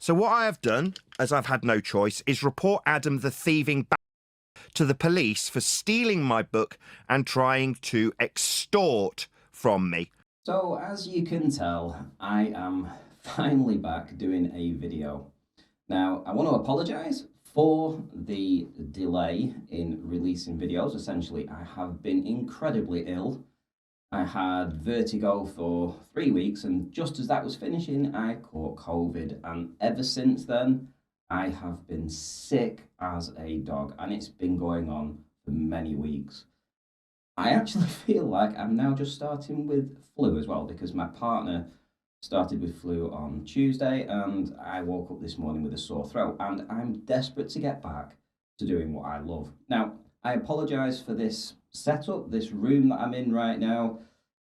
So what I have done, as I've had no choice, is report Adam the thieving to the police for stealing my book and trying to extort from me. So as you can tell, I am finally back doing a video. Now, I want to apologise for the delay in releasing videos. Essentially, I have been incredibly ill. I had vertigo for 3 weeks, and just as that was finishing, I caught COVID. And ever since then, I have been sick as a dog, and it's been going on for many weeks. I actually feel like I'm now just starting with flu as well, because my partner started with flu on Tuesday, and I woke up this morning with a sore throat, and I'm desperate to get back to doing what I love. Now, I apologise for this setup. This room that I'm in right now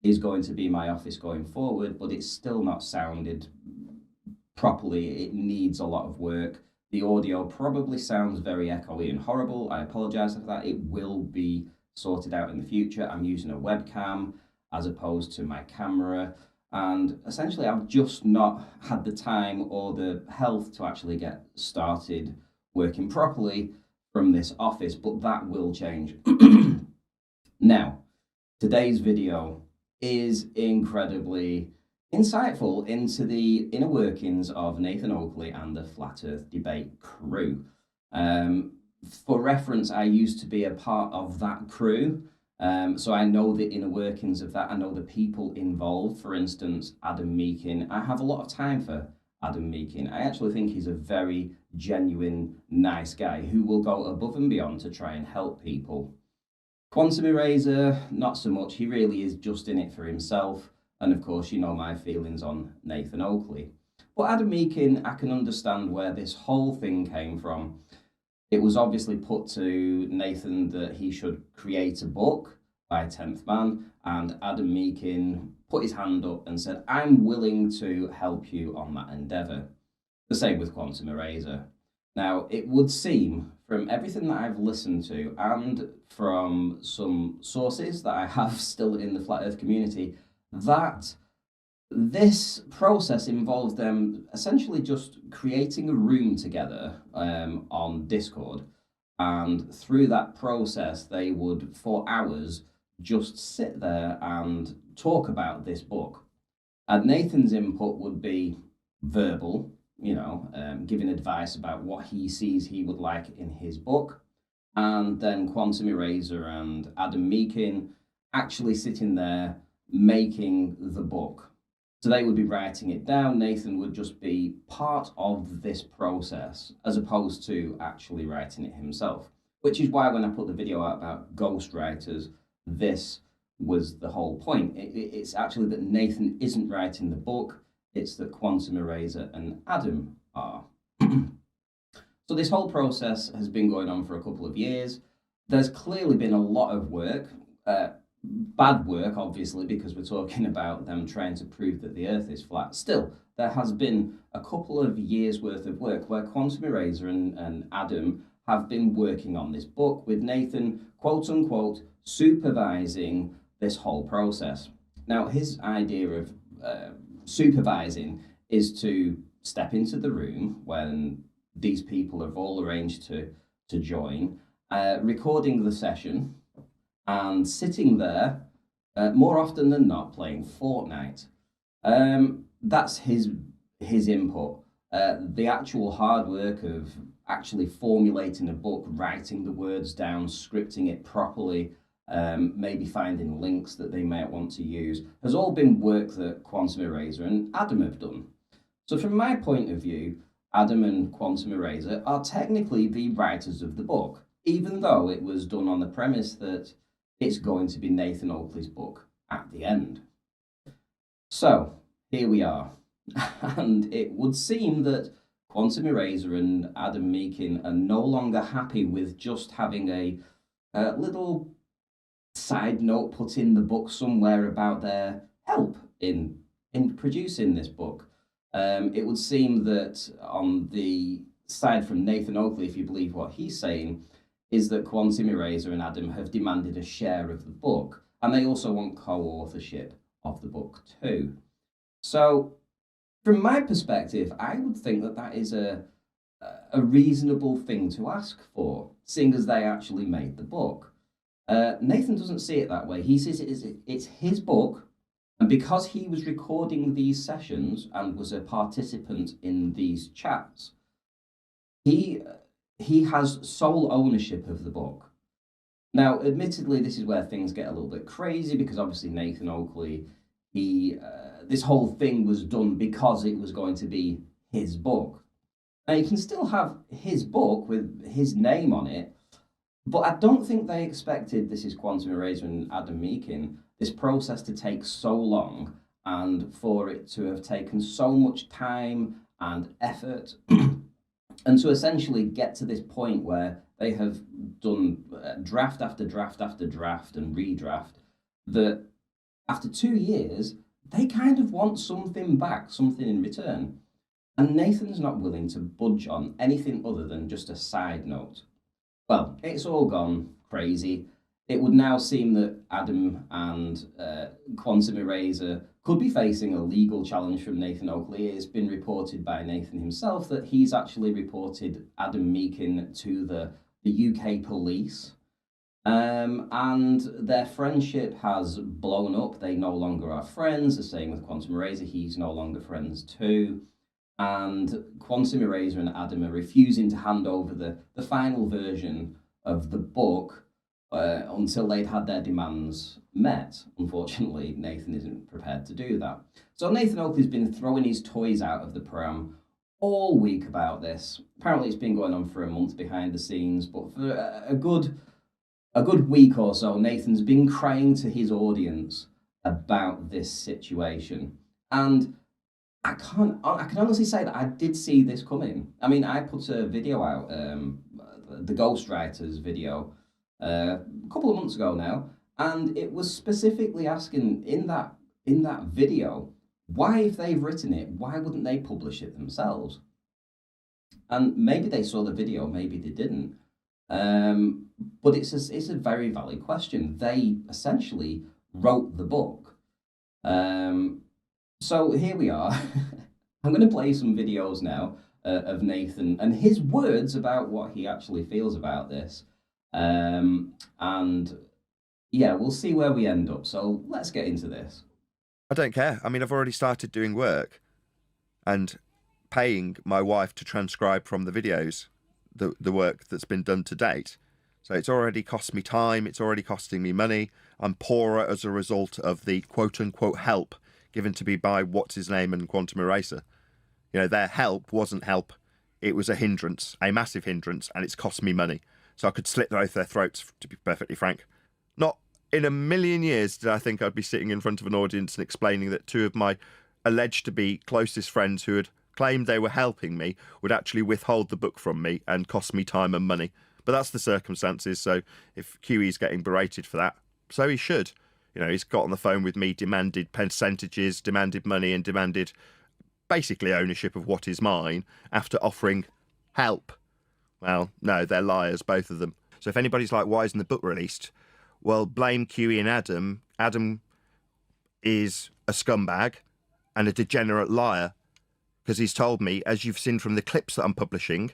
is going to be my office going forward, but it's still not sounded properly. It needs a lot of work. The audio probably sounds very echoey and horrible. I apologise for that. It will be sorted out in the future. I'm using a webcam as opposed to my camera, and essentially I've just not had the time or the health to actually get started working properly from this office, but that will change. Now, today's video is incredibly insightful into the inner workings of Nathan Oakley and the Flat Earth Debate crew. For reference, I used to be a part of that crew, so I know the inner workings of that. I know the people involved. For instance, Adam Meakin. I have a lot of time for Adam Meakin. I actually think he's a very genuine, nice guy who will go above and beyond to try and help people. Quantum Eraser, not so much. He really is just in it for himself. And of course, you know my feelings on Nathan Oakley. But Adam Meakin, I can understand where this whole thing came from. It was obviously put to Nathan that he should create a book by 10th Man, and Adam Meakin put his hand up and said, I'm willing to help you on that endeavour. The same with Quantum Eraser. Now, it would seem from everything that I've listened to and from some sources that I have still in the Flat Earth community, that this process involves them essentially just creating a room together on Discord, and through that process they would for hours just sit there and talk about this book. And Nathan's input would be verbal, giving advice about what he sees he would like in his book, and then Quantum Eraser and Adam Meakin actually sitting there making the book. So they would be writing it down. Nathan would just be part of this process as opposed to actually writing it himself, which is why when I put the video out about ghostwriters, this was the whole point. It's actually that Nathan isn't writing the book, it's that Quantum Eraser and Adam are. So this whole process has been going on for a couple of years. There's clearly been a lot of work, bad work, obviously, because we're talking about them trying to prove that the Earth is flat. Still, there has been a couple of years' worth of work where Quantum Eraser and Adam have been working on this book with Nathan, quote unquote, supervising this whole process. Now, his idea of supervising is to step into the room when these people have all arranged to join, recording the session, and sitting there, more often than not, playing Fortnite. That's his input. The actual hard work of actually formulating a book, writing the words down, scripting it properly, maybe finding links that they might want to use, has all been work that Quantum Eraser and Adam have done. So from my point of view, Adam and Quantum Eraser are technically the writers of the book, even though it was done on the premise that it's going to be Nathan Oakley's book at the end. So, here we are. And it would seem that Quantum Eraser and Adam Meakin are no longer happy with just having a little side note put in the book somewhere about their help in producing this book. It would seem that on the side from Nathan Oakley, if you believe what he's saying, is that Quantum Eraser and Adam have demanded a share of the book, and they also want co-authorship of the book too. So from my perspective, I would think that that is a reasonable thing to ask for, seeing as they actually made the book. Nathan doesn't see it that way. He sees it's his book, and because he was recording these sessions and was a participant in these chats, he has sole ownership of the book. Now, admittedly, this is where things get a little bit crazy, because obviously Nathan Oakley, this whole thing was done because it was going to be his book. Now, you can still have his book with his name on it, but I don't think they expected, this is Quantum Eraser and Adam Meakin, this process to take so long and for it to have taken so much time and effort and to essentially get to this point where they have done draft after draft after draft and redraft, that after 2 years, they kind of want something back, something in return. And Nathan's not willing to budge on anything other than just a side note. Well, it's all gone crazy. It would now seem that Adam and Quantum Eraser could be facing a legal challenge from Nathan Oakley. It's been reported by Nathan himself that he's actually reported Adam Meakin to the UK police. And their friendship has blown up. They no longer are friends. The same with Quantum Eraser. He's no longer friends too. And Quantum Eraser and Adam are refusing to hand over the final version of the book until they'd had their demands met. Unfortunately, Nathan isn't prepared to do that. So Nathan Oakley's been throwing his toys out of the pram all week about this. Apparently it's been going on for a month behind the scenes, but for a good week or so, Nathan's been crying to his audience about this situation. And I can honestly say that I did see this coming. I mean, I put a video out, the Ghostwriters video, a couple of months ago now, and it was specifically asking in that video, why, if they've written it, why wouldn't they publish it themselves? And maybe they saw the video, maybe they didn't. But it's a very valid question. They essentially wrote the book. So here we are. I'm going to play some videos now of Nathan and his words about what he actually feels about this. And yeah, we'll see where we end up. So let's get into this. I don't care. I mean, I've already started doing work and paying my wife to transcribe from the videos, the work that's been done to date. So it's already cost me time. It's already costing me money. I'm poorer as a result of the quote-unquote help given to me by what's-his-name and Quantum Eraser. You know, their help wasn't help. It was a hindrance, a massive hindrance, and it's cost me money. So I could slit both their throats, to be perfectly frank. Not in a million years did I think I'd be sitting in front of an audience and explaining that two of my alleged to be closest friends who had claimed they were helping me would actually withhold the book from me and cost me time and money. But that's the circumstances, so if QE's getting berated for that, so he should. You know, he's got on the phone with me, demanded percentages, demanded money, and demanded basically ownership of what is mine after offering help. Well, no, they're liars, both of them. So if anybody's like, why isn't the book released? Well, blame QE and Adam. Adam is a scumbag and a degenerate liar because he's told me, as you've seen from the clips that I'm publishing,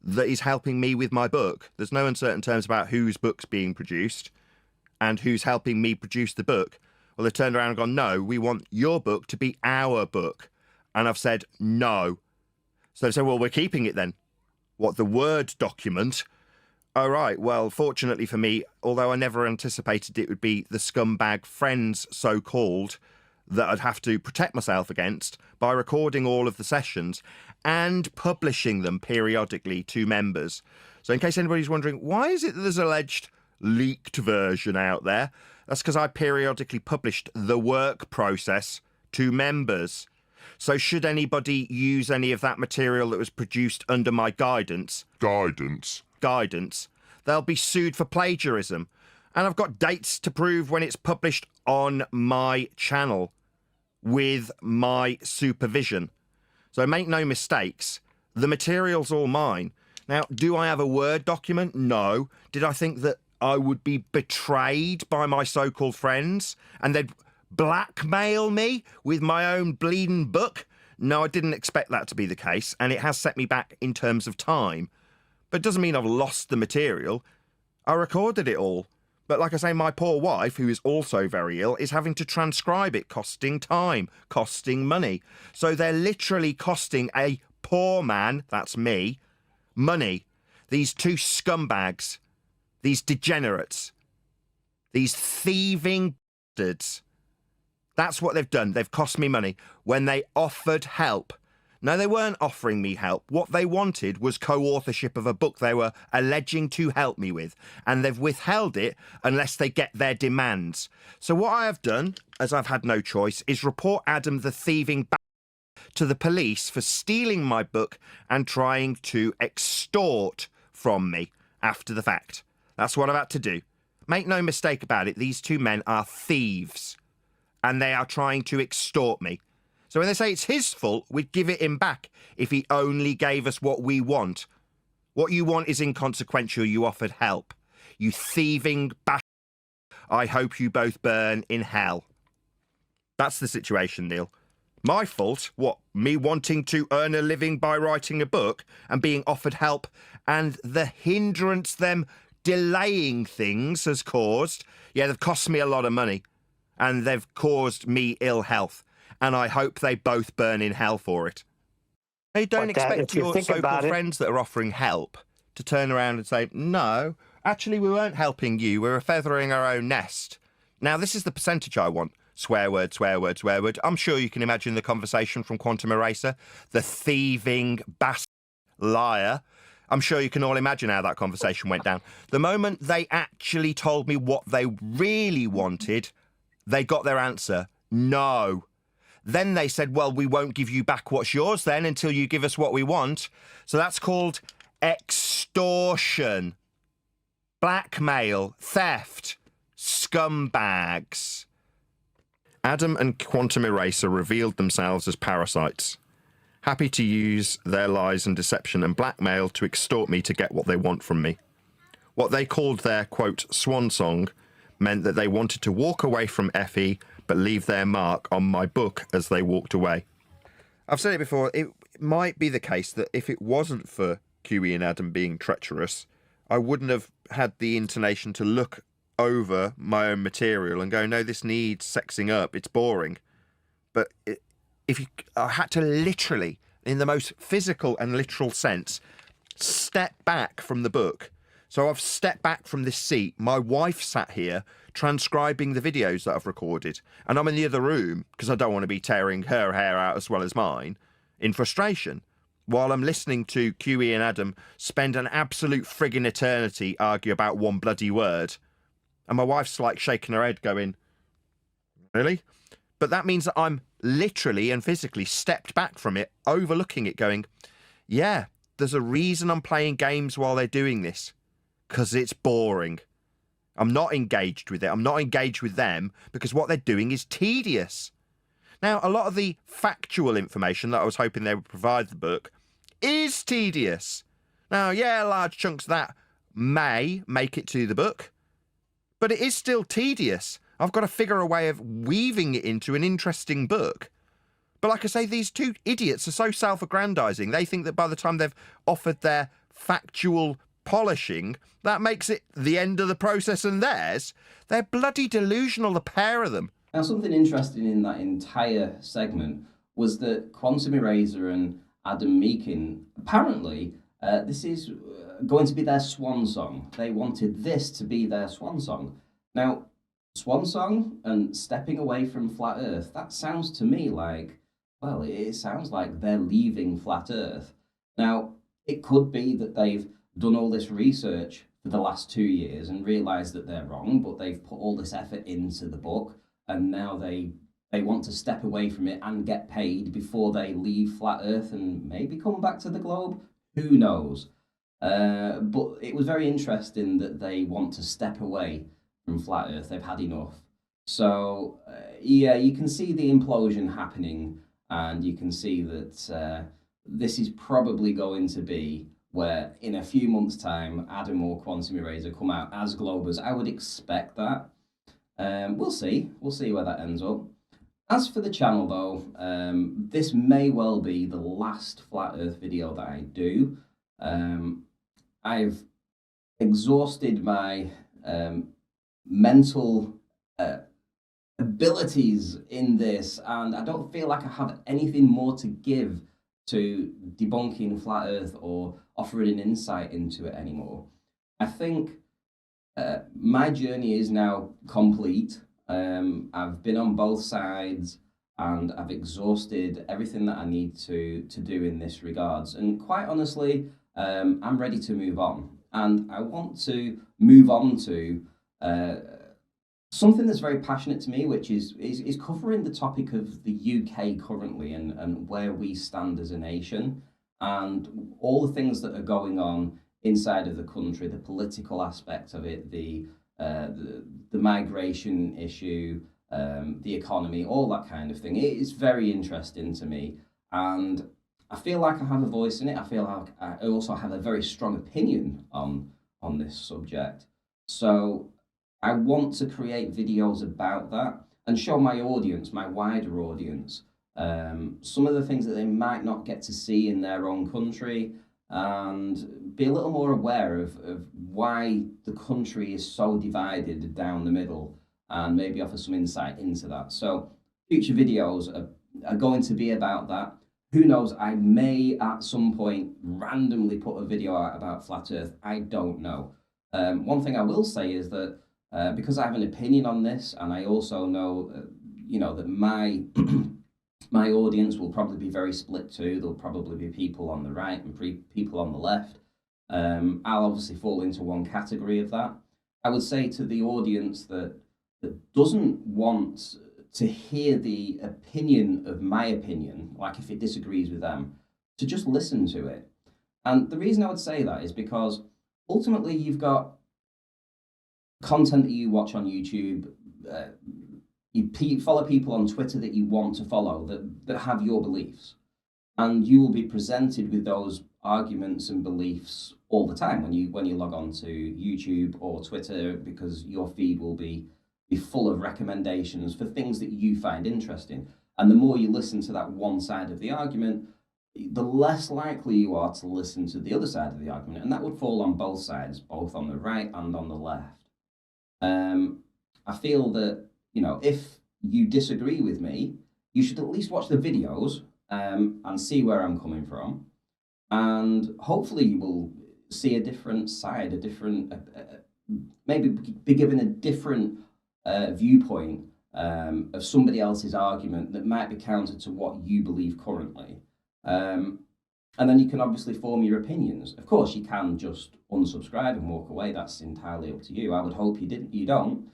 that he's helping me with my book. There's no uncertain terms about whose book's being produced and who's helping me produce the book. Well, they turned around and gone, no, we want your book to be our book. And I've said, no. So they said, well, we're keeping it then. What, the Word document? Oh, right. Well, fortunately for me, although I never anticipated it would be the scumbag friends, so-called, that I'd have to protect myself against by recording all of the sessions and publishing them periodically to members. So in case anybody's wondering, why is it that there's alleged leaked version out there? That's because I periodically published the work process to members. So should anybody use any of that material that was produced under my guidance, they'll be sued for plagiarism. And I've got dates to prove when it's published on my channel with my supervision. So make no mistakes, the material's all mine. Now, do I have a Word document? No. Did I think that I would be betrayed by my so-called friends and they'd blackmail me with my own bleeding book? No, I didn't expect that to be the case, and it has set me back in terms of time. But it doesn't mean I've lost the material. I recorded it all. But like I say, my poor wife, who is also very ill, is having to transcribe it, costing time, costing money. So they're literally costing a poor man, that's me, money. These two scumbags, these degenerates, these thieving bastards. That's what they've done. They've cost me money when they offered help. No, they weren't offering me help. What they wanted was co-authorship of a book they were alleging to help me with, and they've withheld it unless they get their demands. So what I have done, as I've had no choice, is report Adam the thieving to the police for stealing my book and trying to extort from me after the fact. That's what I've had to do. Make no mistake about it, these two men are thieves, and they are trying to extort me. So when they say it's his fault, we'd give it him back if he only gave us what we want. What you want is inconsequential. You offered help. You thieving bastard. I hope you both burn in hell. That's the situation, Neil. My fault? What, me wanting to earn a living by writing a book and being offered help, and the hindrance them delaying things has caused? Yeah, they've cost me a lot of money, and they've caused me ill health. And I hope they both burn in hell for it. They don't expect your so-called friends that are offering help to turn around and say, no, actually we weren't helping you, we were feathering our own nest. Now this is the percentage I want. Swear word, swear word, swear word. I'm sure you can imagine the conversation from Quantum Eraser. The thieving bastard liar. I'm sure you can all imagine how that conversation went down. The moment they actually told me what they really wanted, they got their answer. No. Then they said, well, we won't give you back what's yours then until you give us what we want. So that's called extortion, blackmail, theft, scumbags. Adam and Quantum Eraser revealed themselves as parasites, happy to use their lies and deception and blackmail to extort me to get what they want from me. What they called their, quote, swan song meant that they wanted to walk away from Effie but leave their mark on my book as they walked away. I've said it before, it might be the case that if it wasn't for QE and Adam being treacherous, I wouldn't have had the inclination to look over my own material and go, no, this needs sexing up, it's boring. But I had to literally, in the most physical and literal sense, step back from the book. So I've stepped back from this seat. My wife sat here transcribing the videos that I've recorded, and I'm in the other room because I don't want to be tearing her hair out as well as mine in frustration, while I'm listening to QE and Adam spend an absolute frigging eternity argue about one bloody word. And my wife's like shaking her head going, really? But that means that I'm literally and physically stepped back from it, overlooking it, going, yeah, there's a reason I'm playing games while they're doing this, because it's boring. I'm not engaged with it. I'm not engaged with them because what they're doing is tedious. Now, a lot of the factual information that I was hoping they would provide the book is tedious. Now, yeah, large chunks of that may make it to the book, but it is still tedious. I've got to figure a way of weaving it into an interesting book. But like I say, these two idiots are so self-aggrandizing. They think that by the time they've offered their factual polishing, that makes it the end of the process and theirs. They're bloody delusional, the pair of them. Now, something interesting in that entire segment was that Quantum Eraser and Adam Meakin, apparently, this is going to be their swan song. They wanted this to be their swan song. Now, swan song and stepping away from flat Earth, that sounds to me like, well, it sounds like they're leaving flat Earth. Now, it could be that they've done all this research for the last 2 years and realised that they're wrong, but they've put all this effort into the book, and now they want to step away from it and get paid before they leave flat Earth and maybe come back to the globe. Who knows? But it was very interesting that they want to step away from flat Earth. They've had enough. So, yeah, you can see the implosion happening, and you can see that this is probably going to be where in a few months' time, Adam or Quantum Eraser come out as Globers. I would expect that. We'll see. We'll see where that ends up. As for the channel though, this may well be the last flat earth video that I do. I've exhausted my mental abilities in this, and I don't feel like I have anything more to give to debunking flat earth or offering an insight into it anymore. I think my journey is now complete. I've been on both sides and I've exhausted everything that I need to do in this regards. And quite honestly, I'm ready to move on. And I want to move on to something that's very passionate to me, which is covering the topic of the UK currently and where we stand as a nation and all the things that are going on inside of the country, the political aspect of it, the migration issue, the economy, all that kind of thing. It is very interesting to me, and I feel like I have a voice in it. I feel like I also have a very strong opinion on this subject. So I want to create videos about that and show my audience, my wider audience, some of the things that they might not get to see in their own country, and be a little more aware of why the country is so divided down the middle, and maybe offer some insight into that. So future videos are going to be about that. Who knows, I may at some point randomly put a video out about flat earth. I don't know. One thing I will say is that because I have an opinion on this, and I also know, that my my audience will probably be very split too. There'll probably be people on the right and people on the left. I'll obviously fall into one category of that. I would say to the audience that doesn't want to hear the opinion of my opinion, like if it disagrees with them, to just listen to it. And the reason I would say that is because ultimately you've got content that you watch on YouTube, you follow people on Twitter that you want to follow that have your beliefs, and you will be presented with those arguments and beliefs all the time when you log on to YouTube or Twitter, because your feed will be full of recommendations for things that you find interesting. And the more you listen to that one side of the argument, the less likely you are to listen to the other side of the argument, and that would fall on both sides, both on the right and on the left. I feel that, if you disagree with me, you should at least watch the videos and see where I'm coming from. And hopefully you will see a different side, a different, maybe be given a different viewpoint of somebody else's argument that might be counter to what you believe currently. And then you can obviously form your opinions. Of course, you can just unsubscribe and walk away. That's entirely up to you. I would hope you don't.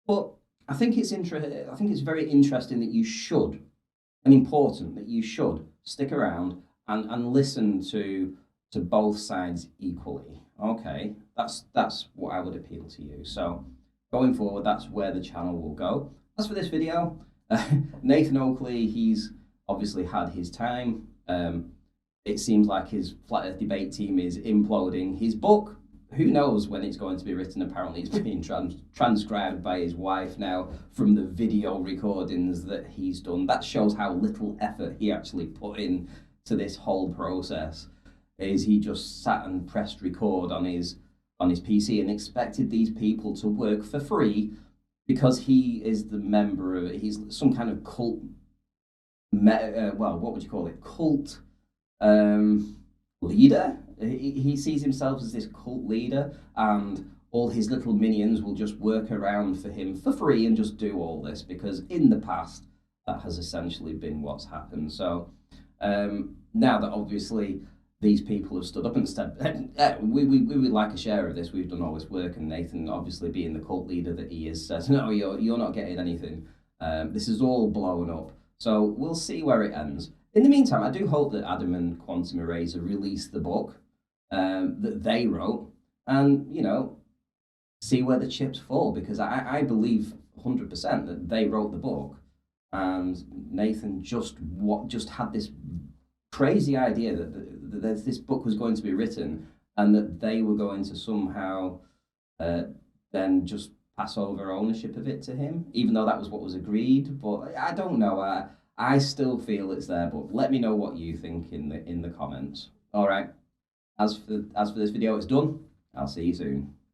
But I think it's very interesting that you should, and important that you should stick around and listen to both sides equally. Okay, that's what I would appeal to you. So going forward, that's where the channel will go. As for this video, Nathan Oakley, he's obviously had his time. It seems like his flat earth debate team is imploding. His book, who knows when it's going to be written? Apparently it's being transcribed by his wife now from the video recordings that he's done. That shows how little effort he actually put in to this whole process. Is he just sat and pressed record on his PC and expected these people to work for free because he is the member of, he's some kind of cult, what would you call it? Cult leader. He sees himself as this cult leader, and all his little minions will just work around for him for free and just do all this, because in the past that has essentially been what's happened. So now that obviously these people have stood up and said, we would like a share of this, we've done all this work, and Nathan, obviously being the cult leader that he is, says, no, you're not getting anything. This is all blown up. So we'll see where it ends. In the meantime, I do hope that Ahem and Quantum Eraser release the book that they wrote, and, see where the chips fall, because I believe 100% that they wrote the book, and Nathan just had this crazy idea that this book was going to be written, and that they were going to somehow then just pass over ownership of it to him, even though that was what was agreed. But I don't know. I still feel it's there. But let me know what you think in the comments. All right. As for this video, it's done. I'll see you soon.